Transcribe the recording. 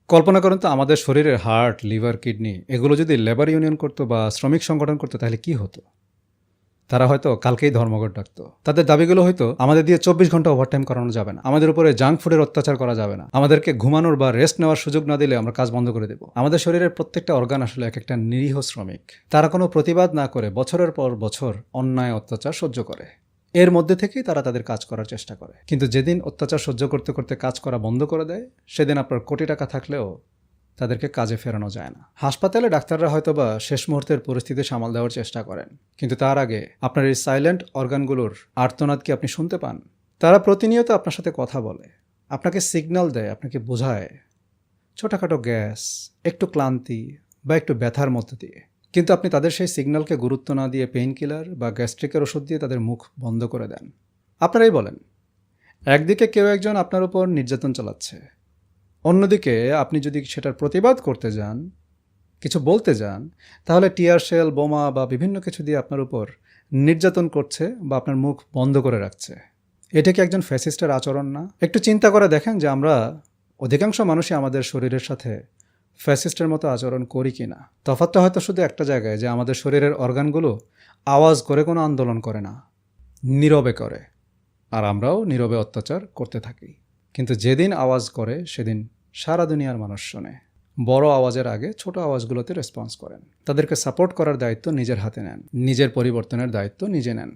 কল্পনা করুন তো আমাদের শরীরের হার্ট, লিভার, কিডনি এগুলো যদি লেবার ইউনিয়ন করতো বা শ্রমিক সংগঠন করতো তাহলে কি হতো? তারা হয়তো কালকেই ধর্মঘট ডাকতো। তাদের দাবিগুলো হয়তো আমাদের দিয়ে ২৪ ঘন্টা ওভারটাইম করানো যাবে না, আমাদের উপরে জাঙ্ক ফুডের অত্যাচার করা যাবে না, আমাদেরকে ঘুমানোর বা রেস্ট নেওয়ার সুযোগ না দিলে আমরা কাজ বন্ধ করে দেব। আমাদের শরীরের প্রত্যেকটা অর্গান আসলে এক একটা নিরীহ শ্রমিক। তারা কোনো প্রতিবাদ না করে বছরের পর বছর অন্যায় অত্যাচার সহ্য করে। এর মধ্যে থেকেই তারা তাদের কাজ করার চেষ্টা করে। কিন্তু যেদিন অত্যাচার সহ্য করতে করতে কাজ করা বন্ধ করে দেয়, সেদিন আপনার কোটি টাকা থাকলেও তাদেরকে কাজে ফেরানো যায় না। হাসপাতালে ডাক্তাররা হয়তোবা শেষ মুহূর্তের পরিস্থিতি সামাল দেওয়ার চেষ্টা করেন, কিন্তু তার আগে আপনার এই সাইলেন্ট অর্গানগুলোর আর্তনাদ কি আপনি শুনতে পান? তারা প্রতিনিয়ত আপনার সাথে কথা বলে, আপনাকে সিগন্যাল দেয়, আপনাকে বোঝায় ছোটোখাটো গ্যাস, একটু ক্লান্তি বা একটু ব্যথার মধ্যে দিয়ে। কিন্তু আপনি তাদের সেই সিগন্যালকে গুরুত্ব না দিয়ে পেইন কিলার বা গ্যাস্ট্রিকের ওষুধ দিয়ে তাদের মুখ বন্ধ করে দেন। আপনারাই বলেন, একদিকে কেউ একজন আপনার উপর নির্যাতন চালাচ্ছে, অন্যদিকে আপনি যদি সেটার প্রতিবাদ করতে যান, কিছু বলতে যান, তাহলে টিয়ার শেল, বোমা বা বিভিন্ন কিছু দিয়ে আপনার উপর নির্যাতন করছে বা আপনার মুখ বন্ধ করে রাখছে। এটা কি একজন ফ্যাসিস্টের আচরণ না? একটু চিন্তা করে দেখেন যে আমরা অধিকাংশ মানুষই আমাদের শরীরের সাথে ফ্যাসিস্টের মতো আচরণ করি কি না। তফাৎটা হয়তো শুধু একটা জায়গায়, যে আমাদের শরীরের অর্গানগুলো আওয়াজ করে কোনো আন্দোলন করে না, নীরবে করে, আর আমরাও নীরবে অত্যাচার করতে থাকি। কিন্তু যেদিন আওয়াজ করে সেদিন সারা দুনিয়ার মানুষ শোনে। বড় আওয়াজের আগে ছোট আওয়াজগুলোতে রেসপন্স করেন। তাদেরকে সাপোর্ট করার দায়িত্ব নিজের হাতে নেন, নিজের পরিবর্তনের দায়িত্ব নিজে নেন।